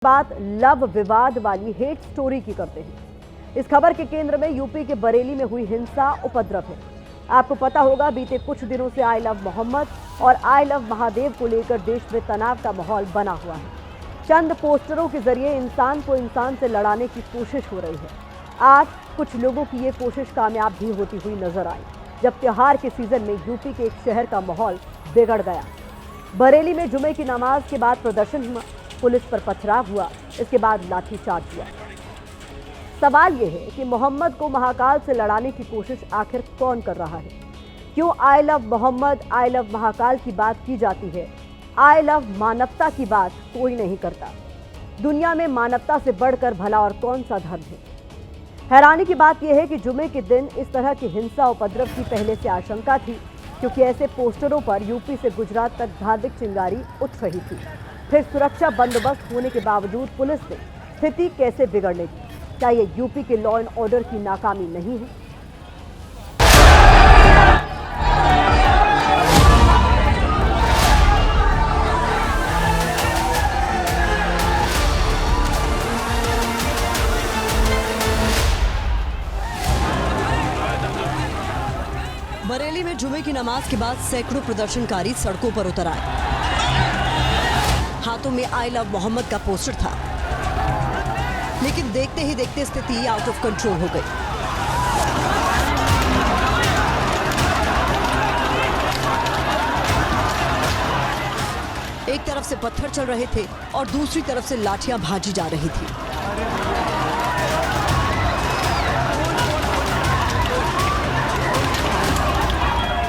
बात लव विवाद वाली हेट स्टोरी की करते हैं। इस खबर के केंद्र में यूपी के बरेली में हुई हिंसा उपद्रव है। आपको पता होगा, बीते कुछ दिनों से आई लव मोहम्मद और आई लव महादेव को लेकर देश में तनाव का माहौल बना हुआ है। चंद पोस्टरों के जरिए इंसान को इंसान से लड़ाने की कोशिश हो रही है। आज कुछ लोगों की ये कोशिश कामयाब भी होती हुई नजर आई, जब त्योहार के सीजन में यूपी के एक शहर का माहौल बिगड़ गया। बरेली में जुमे की नमाज के बाद प्रदर्शन हुआ, पुलिस पर पथराव हुआ, इसके बाद लाठीचार्ज हुआ। सवाल यह है कि मोहम्मद को महाकाल से लड़ाने की कोशिश आखिर कौन कर रहा है? क्यों I love Mohammed, I love Mahakal की बात की जाती है, आई लव मानवता की बात कोई नहीं करता? दुनिया में मानवता से बढ़कर भला और कौन सा धर्म है? हैरानी की बात यह है कि जुमे के दिन इस तरह की हिंसा उपद्रव की पहले से आशंका थी, क्योंकि ऐसे पोस्टरों पर यूपी से गुजरात तक धार्मिक चिंगारी उठ रही थी। फिर सुरक्षा बंदोबस्त होने के बावजूद पुलिस ने स्थिति कैसे बिगड़ने दी? क्या ये यूपी के लॉ एंड ऑर्डर की नाकामी नहीं है? बरेली में जुमे की नमाज के बाद सैकड़ों प्रदर्शनकारी सड़कों पर उतर आए। हाथों में आई लव मोहम्मद का पोस्टर था, लेकिन देखते ही देखते स्थिति आउट ऑफ कंट्रोल हो गई। एक तरफ से पत्थर चल रहे थे और दूसरी तरफ से लाठियां भाजी जा रही थी।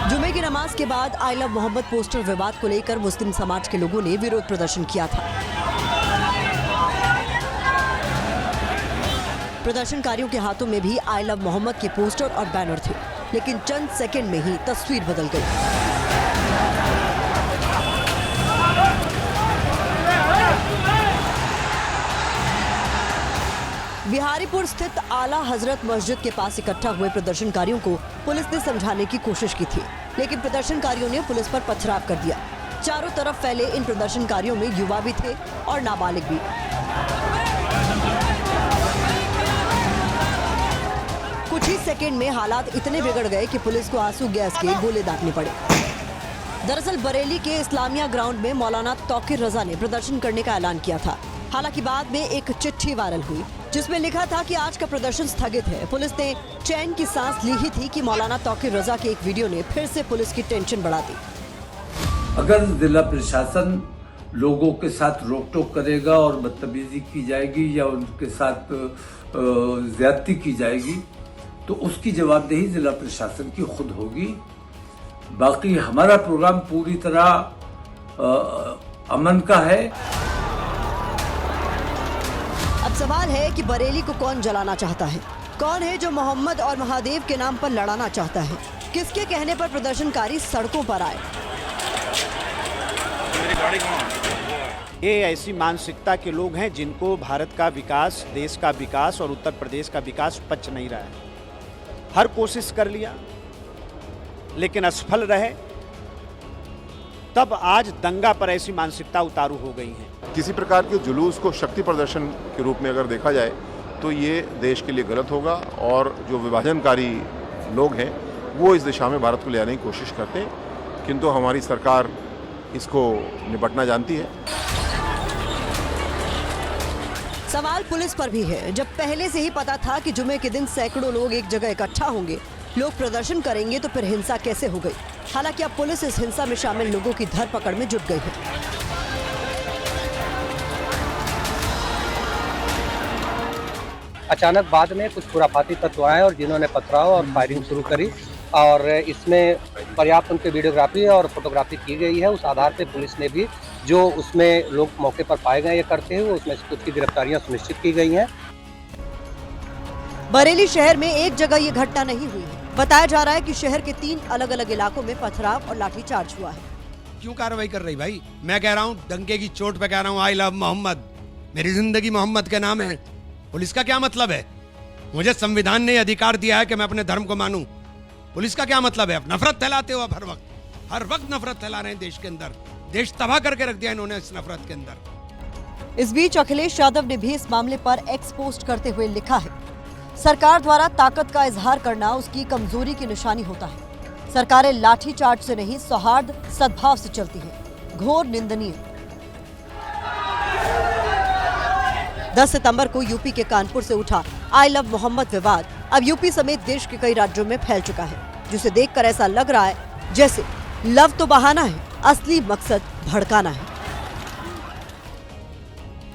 जुमे की नमाज के बाद आई लव मोहम्मद पोस्टर विवाद को लेकर मुस्लिम समाज के लोगों ने विरोध प्रदर्शन किया था। प्रदर्शनकारियों के हाथों में भी आई लव मोहम्मद के पोस्टर और बैनर थे, लेकिन चंद सेकंड में ही तस्वीर बदल गई। बिहारीपुर स्थित आला हजरत मस्जिद के पास इकट्ठा हुए प्रदर्शनकारियों को पुलिस ने समझाने की कोशिश की थी, लेकिन प्रदर्शनकारियों ने पुलिस पर पथराव कर दिया। चारों तरफ फैले इन प्रदर्शनकारियों में युवा भी थे और नाबालिग भी। कुछ ही सेकंड में हालात इतने बिगड़ गए कि पुलिस को आंसू गैस के गोले दागने पड़े। दरअसल बरेली के इस्लामिया ग्राउंड में मौलाना तौकीर रजा ने प्रदर्शन करने का ऐलान किया था। हालांकि बाद में एक चिट्ठी वायरल हुई, जिसमें लिखा था कि आज का प्रदर्शन स्थगित है। पुलिस ने चैन की सांस ली ही थी कि मौलाना तौकीर रजा के एक वीडियो ने फिर से पुलिस की टेंशन बढ़ा दी। अगर जिला प्रशासन लोगों के साथ रोक टोक करेगा और बदतमीजी की जाएगी या उनके साथ ज्यादती की जाएगी, तो उसकी जवाबदेही जिला प्रशासन की खुद होगी। बाकी हमारा प्रोग्राम पूरी तरह अमन का है। अब सवाल है कि बरेली को कौन जलाना चाहता है? कौन है जो मोहम्मद और महादेव के नाम पर लड़ाना चाहता है? किसके कहने पर प्रदर्शनकारी सड़कों पर आए? ये ऐसी मानसिकता के लोग हैं जिनको भारत का विकास, देश का विकास और उत्तर प्रदेश का विकास पच नहीं रहा है। हर कोशिश कर लिया लेकिन असफल रहे, तब आज दंगा पर ऐसी मानसिकता उतारू हो गई है। किसी प्रकार के जुलूस को शक्ति प्रदर्शन के रूप में अगर देखा जाए तो ये देश के लिए गलत होगा, और जो विभाजनकारी लोग हैं वो इस दिशा में भारत को ले आने की कोशिश करते हैं, किंतु हमारी सरकार इसको निपटना जानती है। सवाल पुलिस पर भी है। जब पहले से ही पता था कि जुमे के दिन सैकड़ों लोग एक जगह इकट्ठा होंगे, लोग प्रदर्शन करेंगे, तो फिर हिंसा कैसे हो गई? हालांकि अब पुलिस इस हिंसा में शामिल लोगों की धरपकड़ में जुट गई है। अचानक बाद में कुछ खुराफाती तत्व आए और जिन्होंने पथराव और फायरिंग शुरू करी, और इसमें पर्याप्त उनकी वीडियोग्राफी और फोटोग्राफी की गई है। उस आधार पर पुलिस ने भी जो उसमें लोग मौके पर पाए गए ये करते हुए, उसमें से कुछ की गिरफ्तारियां सुनिश्चित की गई हैं। बरेली शहर में एक जगह ये घटना नहीं हुई है। बताया जा रहा है कि शहर के 3 अलग अलग इलाकों में पथराव और लाठीचार्ज हुआ है। क्यों कार्रवाई कर रही भाई? मैं कह रहा हूँ, डंके की चोट पे कह रहा हूँ, आई लव मोहम्मद, मेरी जिंदगी मोहम्मद के नाम है। पुलिस का क्या मतलब है? मुझे संविधान ने अधिकार दिया है कि मैं अपने धर्म को मानूं। पुलिस का क्या मतलब है? नफरत फैलाते हो आप हर वक्त नफरत फैला रहे हैं देश के अंदर। देश तबाह करके रख दिया इन्होंने इस नफरत के अंदर। इस बीच अखिलेश यादव ने भी इस मामले पर एक्स पोस्ट करते हुए लिखा है, सरकार द्वारा ताकत का इजहार करना उसकी कमजोरी की निशानी होता है। सरकारें लाठीचार्ज से नहीं, सौहार्द सद्भाव से चलती है। घोर निंदनीय। 10 सितंबर को यूपी के कानपुर से उठा आई लव मोहम्मद विवाद अब यूपी समेत देश के कई राज्यों में फैल चुका है, जिसे देखकर ऐसा लग रहा है जैसे लव तो बहाना है, असली मकसद भड़काना है।